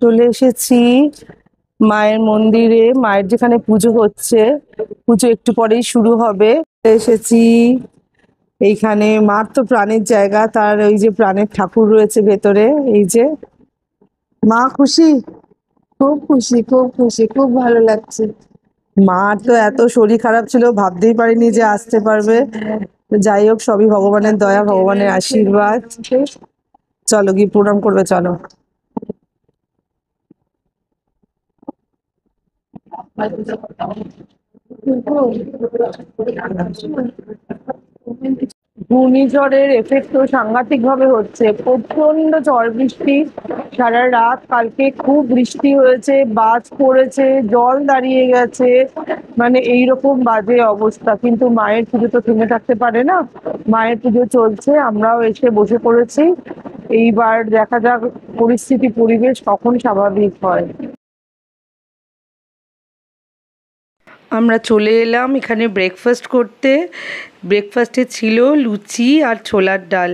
চলে এসেছি মায়ের মন্দিরে। মায়ের যেখানে পুজো হচ্ছে, পুজো একটু পরেই শুরু হবে। এসেছি এইখানে। মার তো প্রাণের জায়গা, তার ওই যে প্রাণের ঠাকুর রয়েছে ভেতরে। এই যে মা খুশি, খুব খুশি, খুব খুশি, খুব ভালো লাগছে। মার তো এত শরীর খারাপ ছিল, ভাবতেই পারিনি যে আসতে পারবে। যাই হোক, সবই ভগবানের দয়া, ভগবানের আশীর্বাদ। চলো গিয়ে প্রণাম করবে, চলো। ঘূর্ণিঝড়ের এফেক্ট তো সাংঘাতিক ভাবে হচ্ছে, প্রচন্ড ঝড় বৃষ্টি। সারা রাত কালকে খুব বৃষ্টি হয়েছে, বাজ পড়েছে, জল দাঁড়িয়ে গেছে, মানে এইরকম বাজে অবস্থা। কিন্তু মায়ের পুজো তো থেমে থাকতে পারে না, মায়ের পুজো চলছে, আমরাও এসে বসে পড়েছি। এইবার দেখা যাক পরিস্থিতি, পরিবেশ কখন স্বাভাবিক হয়। আমরা চলে এলাম এখানে ব্রেকফাস্ট করতে। ব্রেকফাস্টে ছিল লুচি আর ছোলার ডাল।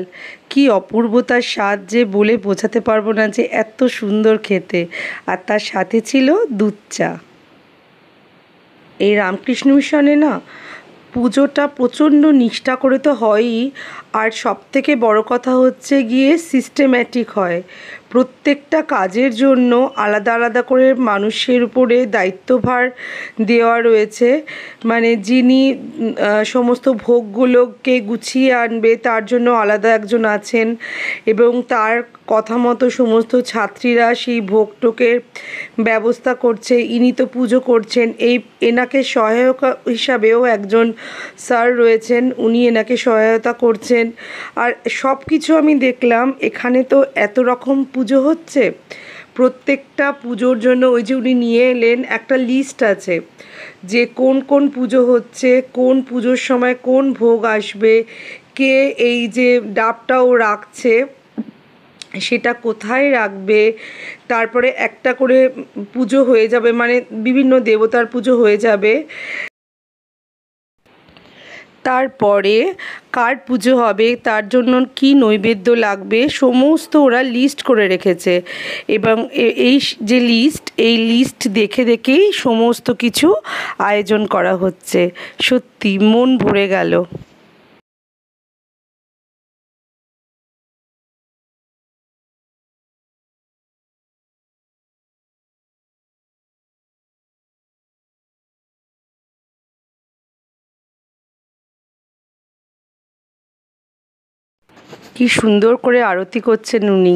কি অপূর্ব তার স্বাদ, যে বলে বোঝাতে পারবো না যে এত সুন্দর খেতে। আর তার সাথে ছিল দুধ চা। এই রামকৃষ্ণ মিশনে না পুজোটা প্রচণ্ড নিষ্ঠা করে তো হয়ই, আর সবথেকে বড় কথা হচ্ছে গিয়ে সিস্টেম্যাটিক হয়। প্রত্যেকটা কাজের জন্য আলাদা আলাদা করে মানুষের উপরে দায়িত্বভার দেওয়া রয়েছে। মানে যিনি সমস্ত ভোগগুলোকে গুছিয়ে আনবে তার জন্য আলাদা একজন আছেন, এবং তার কথা মতো সমস্ত ছাত্রীরা সেই ভোগটোকের ব্যবস্থা করছে। ইনি তো পুজো করছেন, এনাকে সহায়ক হিসাবেও একজন স্যার রয়েছেন, উনি এনাকে সহায়তা করছেন। আর সব কিছু আমি দেখলাম এখানে তো এত রকম পুজো হচ্ছে। প্রত্যেকটা পুজোর জন্য ওই যে উনি নিয়ে এলেন একটা লিস্ট আছে, যে কোন কোন পুজো হচ্ছে, কোন পুজোর সময় কোন ভোগ আসবে, কে এই যে ডাবটাও রাখছে সেটা কোথায় রাখবে। তারপরে একটা করে পুজো হয়ে যাবে, মানে বিভিন্ন দেবতার পুজো হয়ে যাবে, তারপরে কার পুজো হবে, তার জন্য কি নৈবেদ্য লাগবে, সমস্ত ওরা লিস্ট করে রেখেছে। এবং এই যে লিস্ট, এই লিস্ট দেখে দেখেই সমস্ত কিছু আয়োজন করা হচ্ছে। সত্যি মন ভরে গেল। কি সুন্দর করে আরতি করছেন উনি।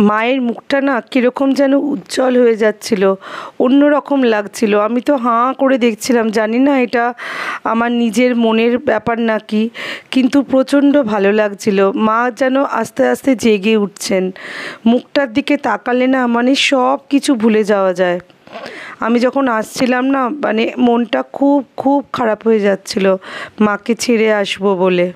মায়ের মুখটা না কীরকম যেন উজ্জ্বল হয়ে যাচ্ছিল, অন্য রকম লাগছিল। আমি তো হাঁ করে দেখছিলাম, জানি না এটা আমার নিজের মনের ব্যাপার নাকি, কিন্তু প্রচণ্ড ভালো লাগছিল। মা যেন আস্তে আস্তে জেগে উঠছেন। মুখটার দিকে তাকালে না মানে সব কিছু ভুলে যাওয়া যায়। আমি যখন আসছিলাম না মানে মনটা খুব খুব খারাপ হয়ে যাচ্ছিল মাকে ছেড়ে আসবো বলে।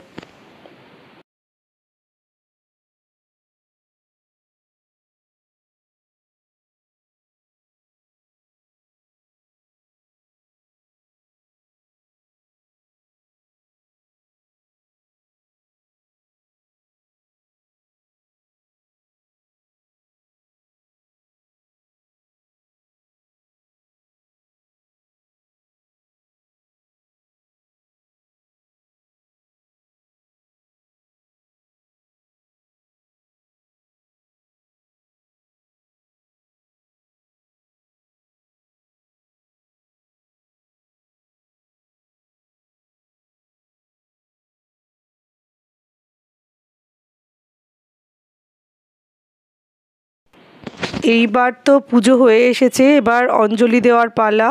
এইবার তো পুজো হয়ে এসেছে, এবার অঞ্জলি দেওয়ার পালা।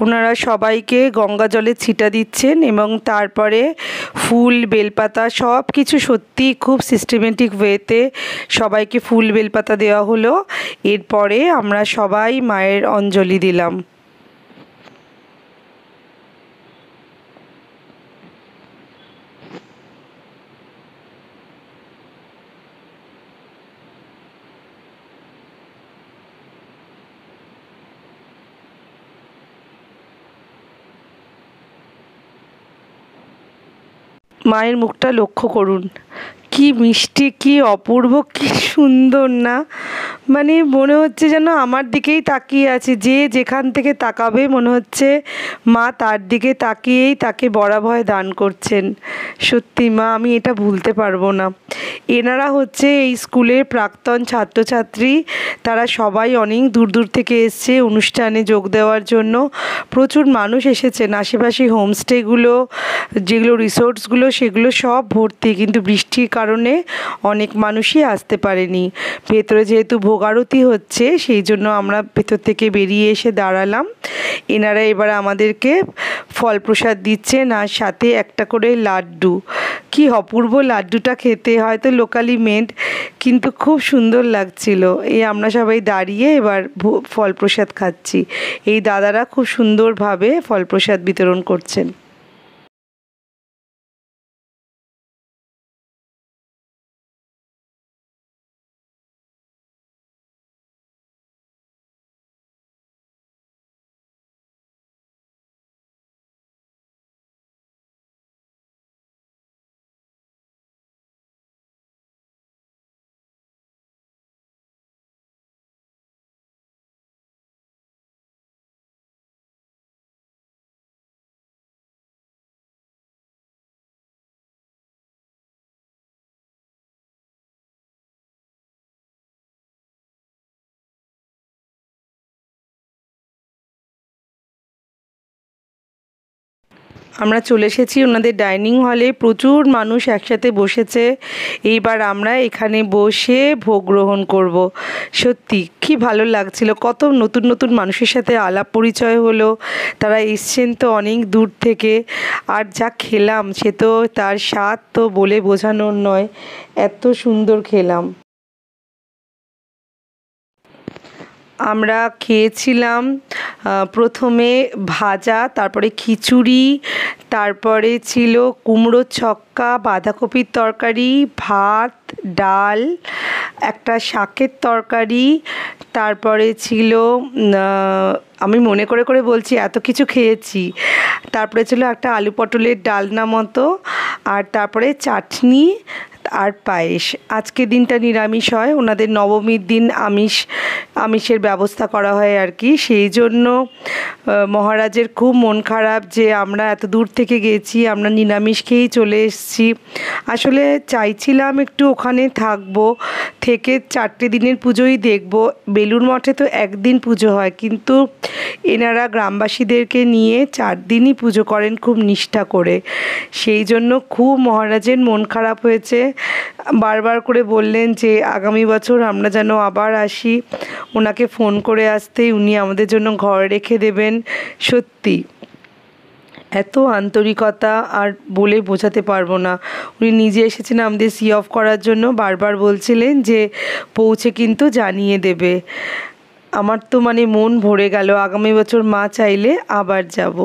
ওনারা সবাইকে গঙ্গা জলে ছিটা দিচ্ছেন, এবং তারপরে ফুল বেলপাতা সব কিছু সত্যি খুব সিস্টেমেটিক ওয়েতে সবাইকে ফুল বেলপাতা দেওয়া হলো। এরপরে আমরা সবাই মায়ের অঞ্জলি দিলাম। মায়ের মুখটা লক্ষ্য করুন, কি মিষ্টি, কি অপূর্ব, কি সুন্দর না। মানে মনে হচ্ছে যেন আমার দিকেই তাকিয়ে আছে, যে যেখান থেকে তাকাবে মনে হচ্ছে মা তার দিকে তাকিয়েই তাকে বরাভয় দান করছেন। সত্যি মা, আমি এটা ভুলতে পারবো না। এনারা হচ্ছে এই স্কুলের প্রাক্তন ছাত্রছাত্রী, তারা সবাই অনেক দূর দূর থেকে এসছে অনুষ্ঠানে যোগ দেওয়ার জন্য। প্রচুর মানুষ এসেছেন, আশেপাশে হোমস্টেগুলো, যেগুলো রিসোর্টসগুলো সেগুলো সব ভর্তি, কিন্তু বৃষ্টির কারণে অনেক মানুষই আসতে পারেনি। ভেতরে যেহেতু ভোগারতি হচ্ছে সেই জন্য আমরা ভেতর থেকে বেরিয়ে এসে দাঁড়ালাম। এনারা এবার আমাদেরকে ফল প্রসাদ দিচ্ছেন আর সাথে একটা করে লাড্ডু। কি অপূর্ব লাড্ডুটা খেতে, হয়তো লোকালি মেড, কিন্তু খুব সুন্দর লাগছিল। এই আমরা সবাই দাঁড়িয়ে এবার ফল প্রসাদ খাচ্ছি। এই দাদারা খুব সুন্দরভাবে ফল প্রসাদ বিতরণ করছেন। আমরা চলে এসেছি ওনাদের ডাইনিং হলে, প্রচুর মানুষ একসাথে বসেছে। এইবার আমরা এখানে বসে ভোগ গ্রহণ করব। সত্যি কি ভালো লাগছিল, কত নতুন নতুন মানুষের সাথে আলাপ পরিচয় হলো। তারা এসছেন তো অনেক দূর থেকে, আর যা খেলাম সে তো তার স্বাদ তো বলে বোঝানোর নয়, এত সুন্দর খেলাম। আমরা খেয়েছিলাম প্রথমে ভাজা, তারপরে খিচুড়ি, তারপরে ছিল কুমড়োর ছক্কা, বাঁধাকপির তরকারি, ভাত, ডাল, একটা শাকের তরকারি, তারপরে ছিল আমি মনে করে করে বলছি এত কিছু খেয়েছি। তারপরে ছিল একটা আলু পটলের ডালনা মতো, আর তারপরে চাটনি আর পায়েস। আজকের দিনটা নিরামিষ হয়, ওনাদের নবমীর দিন আমিষের ব্যবস্থা করা হয় আর কি। সেই জন্য মহারাজের খুব মন খারাপ যে আমরা এত দূর থেকে গেছি, আমরা নিরামিষ খেয়েই চলে এসেছি। আসলে চাইছিলাম একটু ওখানে থাকবো, থেকে 4টে দিনের পুজোই দেখব। বেলুড় মঠে তো একদিন পুজো হয়, কিন্তু এনারা গ্রামবাসীদেরকে নিয়ে 4 দিনই পুজো করেন খুব নিষ্ঠা করে। সেই জন্য খুব মহারাজের মন খারাপ হয়েছে, বারবার করে বললেন যে আগামী বছর আমরা যেন আবার আসি। ওনাকে ফোন করে আসতেই উনি আমাদের জন্য ঘর রেখে দেবেন। সত্যি এত আন্তরিকতা আর বলে বোঝাতে পারবো না। উনি নিজে এসেছেন আমাদের সি অফ করার জন্য, বারবার বলছিলেন যে পৌঁছে কিন্তু জানিয়ে দেবে। আমার তো মানে মন ভরে গেল, আগামী বছর মা চাইলে আবার যাব।